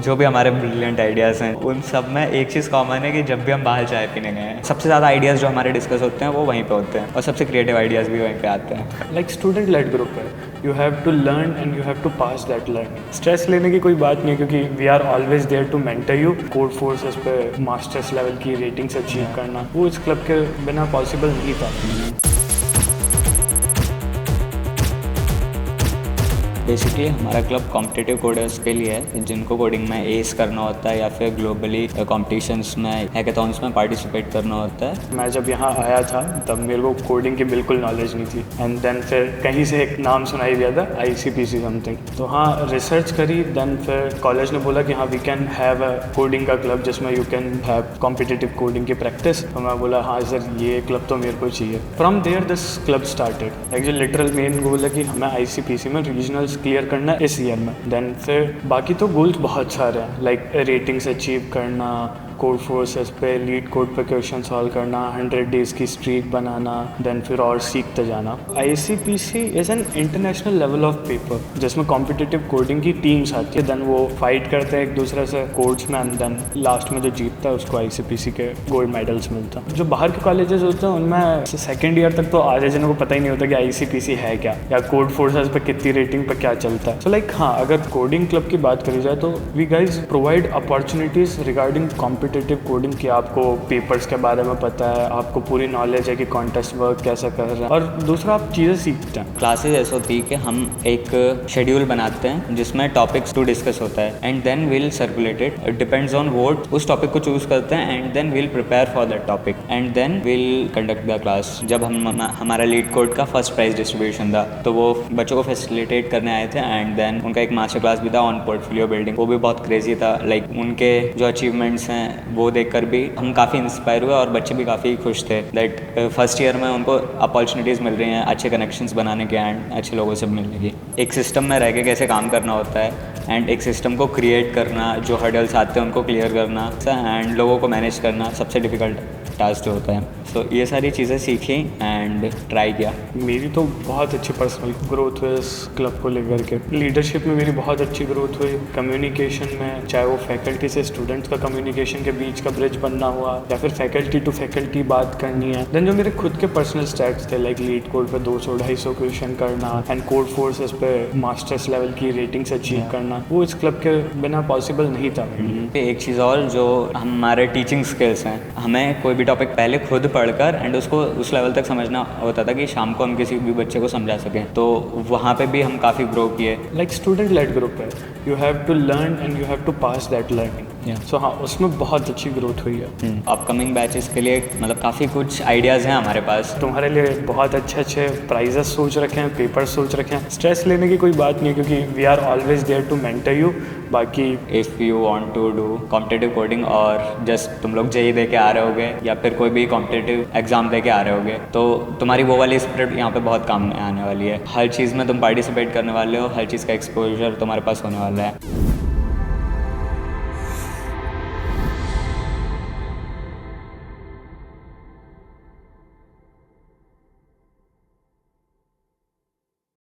जो भी हमारे ब्रिलियंट आइडियाज़ हैं उन सब में एक चीज़ कॉमन है कि जब भी हम बाहर चाय पीने गए हैं सबसे ज़्यादा आइडियाज़ जो हमारे डिस्कस होते हैं वो वहीं पे होते हैं और सबसे क्रिएटिव आइडियाज़ भी वहीं पे आते हैं। लाइक स्टूडेंट लेड ग्रुप है, you have to learn and you have to pass that learning. Stress लेने की कोई बात नहीं है क्योंकि we are always there to mentor you. Codeforces पे मास्टर्स लेवल की रेटिंग्स अचीव करना वो इस क्लब के बिना पॉसिबल नहीं था। बेसिकली हमारा क्लब कॉम्पिटिटिव कोडर्स के लिए है जिनको कोडिंग में एस करना होता है या फिर ग्लोबली कॉम्पिटिशन्स में हैकाथॉन्स में पार्टिसिपेट करना होता है। मैं जब यहाँ आया था तब मेरे को कोडिंग की बिल्कुल नॉलेज नहीं थी एंड देन फिर कहीं से एक नाम सुनाई दिया था ICPC समथिंग, तो हाँ रिसर्च करी। देन फिर कॉलेज ने बोला कि हाँ we can have a coding का क्लब जिसमें you can have competitive coding की प्रैक्टिस। तो मैं बोला हाँ सर ये क्लब तो मेरे को चाहिए। From there this club started. Actually literal main goal है कि हमें ICPC में रीजनल क्लियर करना इस ईयर में। देन फिर बाकी तो गोल्स बहुत सारे हैं लाइक रेटिंग्स अचीव करना, कोड फोर्सेस पे लीड कोड पे क्वेश्चन सॉल्व करना, 100 डेज की स्ट्रीक बनाना, देन फिर और सीखते जाना। ICPC is an international level of paper जिसमें कॉम्पिटिटिव कोडिंग की टीम्स आती है। देन वो फाइट करते हैं एक दूसरे से कोड्स में एंड देन लास्ट में जो जीतता है उसको ICPC के गोल्ड मेडल्स मिलता है। जो बाहर के कॉलेजेस होते हैं उनमें सेकेंड ईयर तक तो आधे जनों को पता ही नहीं होता कि ICPC है क्या या कोड फोर्सेस पे कितनी रेटिंग पे क्या चलता है। सो लाइक हाँ अगर कोडिंग क्लब की बात करी जाए तो we guys provide opportunities regarding competitive coding की। आपको पेपर्स के बारे में पता है, आपको पूरी नॉलेज है कि कॉन्टेस्ट वर्क कैसे कर रहा है, और दूसरा आप चीज़ें सीखते हैं। क्लासेस ऐसा होती है कि हम एक शेड्यूल बनाते हैं जिसमें टॉपिक्स टू डिस्कस होता है and then will circulate it depends on vote. उस टॉपिक को चूज करते हैं and then will prepare for that topic and then will conduct the class. जब हमारा लीड कोड का फर्स्ट प्राइज डिस्ट्रीब्यूशन था तो वो बच्चों को फैसिलिटेट करने आए थे एंड देन उनका एक मास्टर क्लास भी था ऑन पोर्टफोलियो बिल्डिंग। वो भी बहुत क्रेजी था। लाइक उनके जो अचीवमेंट्स हैं वो देखकर भी हम काफ़ी इंस्पायर हुए और बच्चे भी काफ़ी खुश थे दैट फर्स्ट ईयर में उनको अपॉर्चुनिटीज़ मिल रही हैं अच्छे कनेक्शंस बनाने के एंड अच्छे लोगों से मिलने की। एक सिस्टम में रह के कैसे काम करना होता है एंड एक सिस्टम को क्रिएट करना, जो हर्डल्स आते हैं उनको क्लियर करना एंड लोगों को मैनेज करना सबसे डिफ़िकल्ट टास्क जो होता है। सो ये सारी चीज़ें सीखी एंड ट्राई किया। मेरी तो बहुत अच्छी पर्सनल ग्रोथ हुई इस क्लब को लेकर के। लीडरशिप में मेरी बहुत अच्छी ग्रोथ हुई। कम्युनिकेशन में, चाहे वो फैकल्टी से स्टूडेंट्स का कम्युनिकेशन के बीच का ब्रिज बनना हुआ या फिर फैकल्टी टू फैकल्टी बात करनी है। देन जो मेरे खुद के पर्सनल स्टैट्स थे लाइक लीड कोड पे 200-250 क्वेश्चन करना एंड कोड फोर्सेस पे मास्टर्स लेवल की रेटिंग्स अचीव करना, वो इस क्लब के बिना पॉसिबल नहीं था। एक चीज़ और जो हमारे टीचिंग स्किल्स हैं, हमें कोई भी टॉपिक पहले खुद पढ़कर एंड उसको उस लेवल तक समझना होता था कि शाम को हम किसी भी बच्चे को समझा सकें। तो वहाँ पे भी हम काफ़ी ग्रो किए। लाइक स्टूडेंट लेड ग्रुप है, you have to learn and you have to pass that learning. So हाँ उसमें बहुत अच्छी ग्रोथ हुई है। अपकमिंग बैचेस के लिए मतलब काफ़ी कुछ आइडियाज़ हैं हमारे पास। तुम्हारे लिए बहुत अच्छे प्राइजेस सोच रखे हैं, पेपर्स सोच रखे हैं। स्ट्रेस लेने की कोई बात नहीं है क्योंकि we are always there to mentor you. बाकी if you want to do competitive coding और जस्ट तुम लोग JEE दे के आ रहे होगे या फिर कोई भी कॉम्पिटिटिव एग्जाम दे के आ रहे होगे तो तुम्हारी वो वाली स्पिरिट यहाँ पे बहुत काम में आने वाली है। हर चीज़ में तुम पार्टिसिपेट करने वाले हो, हर चीज़ का एक्सपोजर तुम्हारे पास होने वाला है।